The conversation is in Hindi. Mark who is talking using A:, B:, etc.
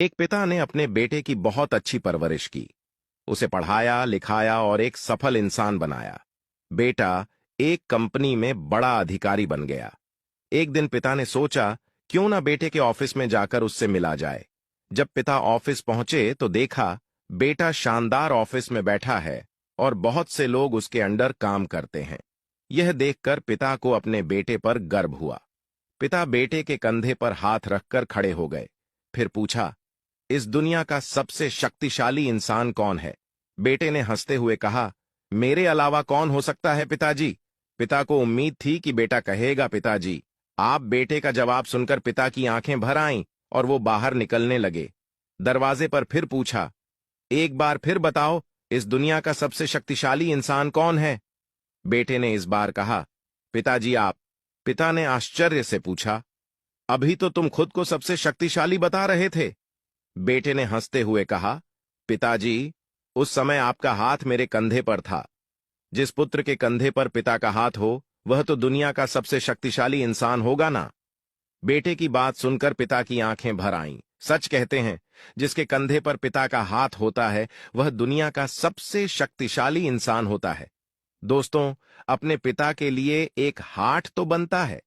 A: एक पिता ने अपने बेटे की बहुत अच्छी परवरिश की। उसे पढ़ाया लिखाया और एक सफल इंसान बनाया। बेटा एक कंपनी में बड़ा अधिकारी बन गया। एक दिन पिता ने सोचा, क्यों ना बेटे के ऑफिस में जाकर उससे मिला जाए। जब पिता ऑफिस पहुंचे तो देखा, बेटा शानदार ऑफिस में बैठा है और बहुत से लोग उसके अंडर काम करते हैं। यह देखकर पिता को अपने बेटे पर गर्व हुआ। पिता बेटे के कंधे पर हाथ रखकर खड़े हो गए। फिर पूछा, इस दुनिया का सबसे शक्तिशाली इंसान कौन है? बेटे ने हंसते हुए कहा, मेरे अलावा कौन हो सकता है पिताजी। पिता को उम्मीद थी कि बेटा कहेगा पिताजी। आप बेटे का जवाब सुनकर पिता की आंखें भर आईं और वो बाहर निकलने लगे। दरवाजे पर फिर पूछा, एक बार फिर बताओ, इस दुनिया का सबसे शक्तिशाली इंसान कौन है? बेटे ने इस बार कहा, पिताजी आप। पिता ने आश्चर्य से पूछा, अभी तो तुम खुद को सबसे शक्तिशाली बता रहे थे। बेटे ने हंसते हुए कहा, पिताजी, उस समय आपका हाथ मेरे कंधे पर था। जिस पुत्र के कंधे पर पिता का हाथ हो, वह तो दुनिया का सबसे शक्तिशाली इंसान होगा ना। बेटे की बात सुनकर पिता की आंखें भर आईं। सच कहते हैं, जिसके कंधे पर पिता का हाथ होता है, वह दुनिया का सबसे शक्तिशाली इंसान होता है। दोस्तों, अपने पिता के लिए एक हार्ट तो बनता है,